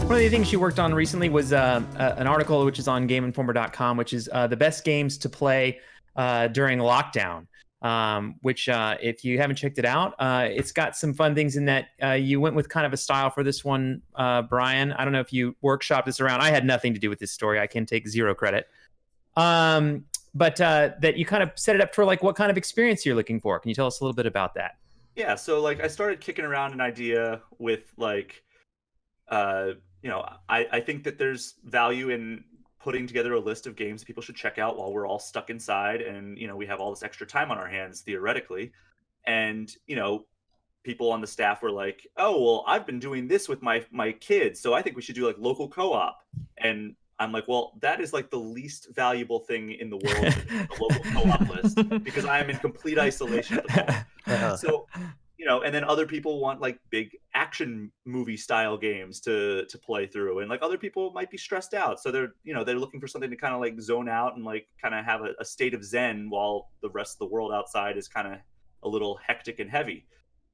One of the things she worked on recently was an article which is on GameInformer.com, which is the best games to play during lockdown. Which if you haven't checked it out, it's got some fun things in that you went with kind of a style for this one, Brian. I don't know if you workshopped this around. I had nothing to do with this story. I can take zero credit. But that you kind of set it up for like what kind of experience you're looking for. Can you tell us a little bit about that? Yeah, so like I started kicking around an idea with like I think that there's value in putting together a list of games that people should check out while we're all stuck inside and we have all this extra time on our hands theoretically. And people on the staff were like, "Oh, well, I've been doing this with my kids, so I think we should do like local co-op." And I'm like, "Well, that is like the least valuable thing in the world, the local co-op list, because I am in complete isolation at the moment." So, and then other people want like big action movie style games to play through, and like other people might be stressed out, so they're looking for something to kind of like zone out and like kind of have a state of zen while the rest of the world outside is kind of a little hectic and heavy.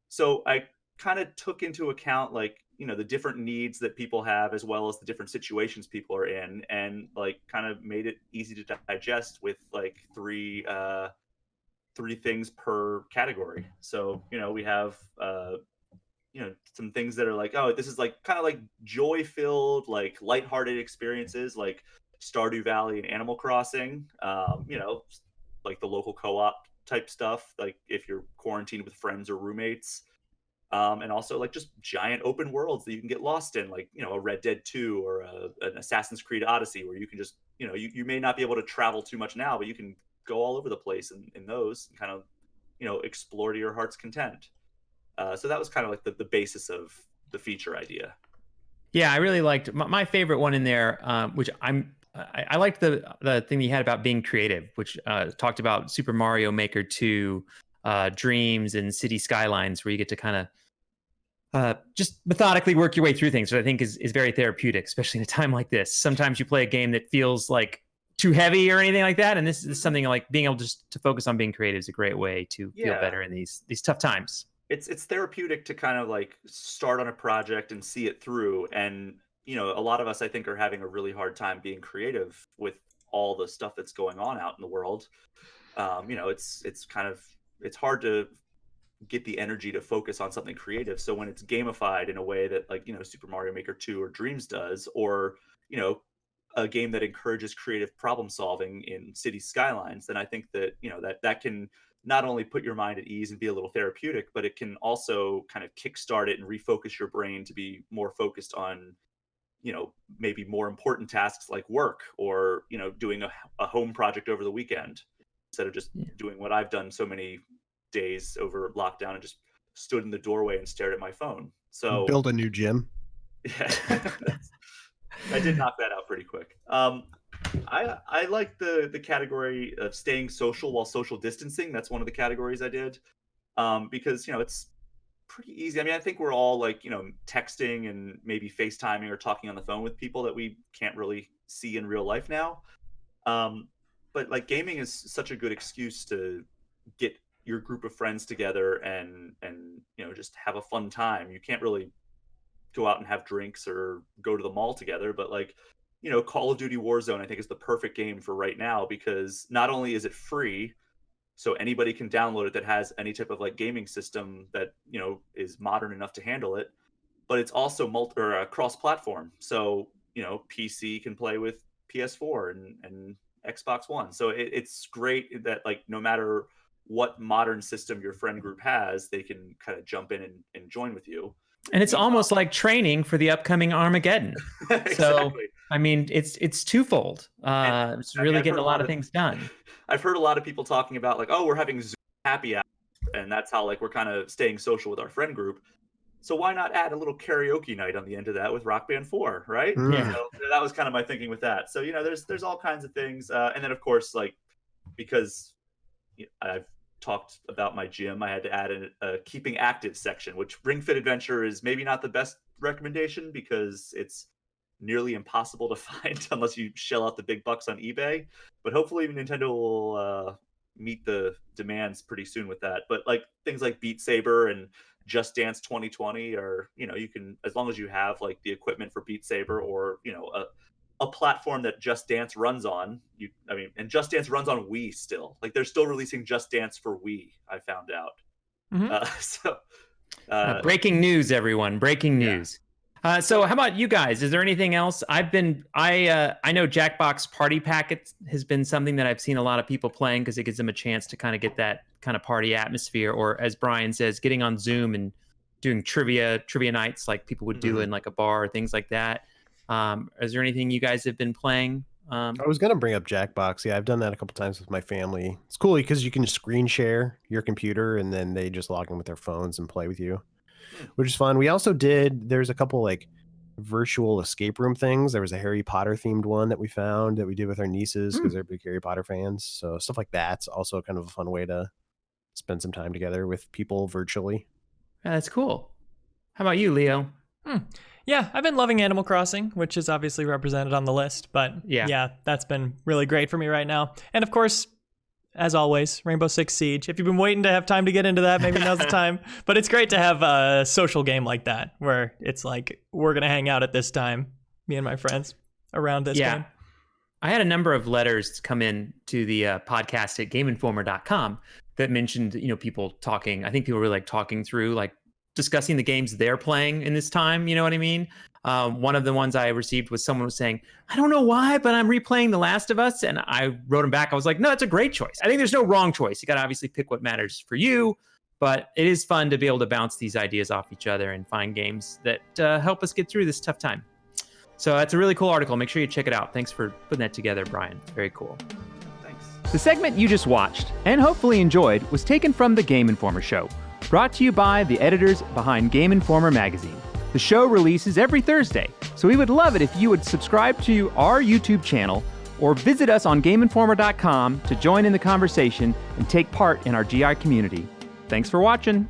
So I kind of took into account like the different needs that people have as well as the different situations people are in, and like kind of made it easy to digest with like three things per category. So we have some things that are like, oh, this is like kind of like joy filled, like lighthearted experiences like Stardew Valley and Animal Crossing. Like the local co-op type stuff, like if you're quarantined with friends or roommates. And also like just giant open worlds that you can get lost in, like a Red Dead 2 or an Assassin's Creed Odyssey, where you can just you may not be able to travel too much now, but you can go all over the place in those and kind of explore to your heart's content. So that was kind of like the basis of the feature idea. Yeah, I really liked my favorite one in there, which I liked the thing you had about being creative, which talked about Super Mario Maker 2, Dreams, and City Skylines, where you get to kind of just methodically work your way through things, which I think is very therapeutic, especially in a time like this. Sometimes you play a game that feels like too heavy or anything like that, and this is something like being able just to focus on being creative is a great way to feel better in these tough times. It's therapeutic to kind of like start on a project and see it through. And a lot of us, I think, are having a really hard time being creative with all the stuff that's going on out in the world. It's hard to get the energy to focus on something creative. So when it's gamified in a way that like Super Mario Maker 2 or Dreams does, or a game that encourages creative problem solving in City Skylines, then I think that that can not only put your mind at ease and be a little therapeutic, but it can also kind of kickstart it and refocus your brain to be more focused on maybe more important tasks like work, or doing a home project over the weekend, instead of just doing what I've done so many days over lockdown and just stood in the doorway and stared at my phone. So build a new gym. Yeah. I did knock that out pretty quick. I like the category of staying social while social distancing. That's one of the categories I did, because it's pretty easy. I mean, I think we're all like texting and maybe FaceTiming or talking on the phone with people that we can't really see in real life now. But like gaming is such a good excuse to get your group of friends together and just have a fun time. You can't really go out and have drinks or go to the mall together, but like Call of Duty Warzone I think is the perfect game for right now, because not only is it free, so anybody can download it that has any type of like gaming system that is modern enough to handle it, but it's also cross-platform. So PC can play with PS4 and Xbox One. So it's great that like no matter what modern system your friend group has, they can kind of jump in and join with you. And it's almost like training for the upcoming Armageddon. Exactly. So, I mean, it's twofold. It's really getting a lot of things done. I've heard a lot of people talking about like, oh, we're having Zoom happy hour, and that's how like we're kind of staying social with our friend group. So why not add a little karaoke night on the end of that with Rock Band 4, right? Yeah. So that was kind of my thinking with that. So there's all kinds of things, and then of course like because I've talked about my gym, I had to add a keeping active section, which Ring Fit Adventure is maybe not the best recommendation because it's nearly impossible to find unless you shell out the big bucks on eBay. But hopefully Nintendo will meet the demands pretty soon with that. But like things like Beat Saber and Just Dance 2020 are, you can, as long as you have like the equipment for Beat Saber or, a platform that Just Dance runs on, and Just Dance runs on Wii still. Like they're still releasing Just Dance for Wii, I found out. Breaking news, everyone. Breaking news. So how about you guys? Is there anything else? I know Jackbox Party Pack has been something that I've seen a lot of people playing because it gives them a chance to kind of get that kind of party atmosphere, or as Brian says, getting on Zoom and doing trivia nights like people would do in like a bar or things like that. Is there anything you guys have been playing? I was going to bring up Jackbox. Yeah, I've done that a couple times with my family. It's cool because you can just screen share your computer and then they just log in with their phones and play with you, which is fun. We also there's a couple like virtual escape room things. There was a Harry Potter themed one that we found that we did with our nieces because they're big Harry Potter fans. So stuff like that's also kind of a fun way to spend some time together with people virtually. Yeah, that's cool. How about you, Leo? Yeah, I've been loving Animal Crossing, which is obviously represented on the list, but yeah, that's been really great for me right now. And of course, as always, Rainbow Six Siege. If you've been waiting to have time to get into that, maybe now's the time. But it's great to have a social game like that, where it's like, we're going to hang out at this time, me and my friends, around this game. I had a number of letters come in to the podcast at GameInformer.com that mentioned, people talking. I think people were like talking through, like discussing the games they're playing in this time. You know what I mean? One of the ones I received was someone was saying, I don't know why, but I'm replaying The Last of Us. And I wrote him back. I was like, no, it's a great choice. I think there's no wrong choice. You got to obviously pick what matters for you. But it is fun to be able to bounce these ideas off each other and find games that help us get through this tough time. So that's a really cool article. Make sure you check it out. Thanks for putting that together, Brian. Very cool. Thanks. The segment you just watched and hopefully enjoyed was taken from the Game Informer Show, brought to you by the editors behind Game Informer magazine. The show releases every Thursday, so we would love it if you would subscribe to our YouTube channel or visit us on GameInformer.com to join in the conversation and take part in our GI community. Thanks for watching.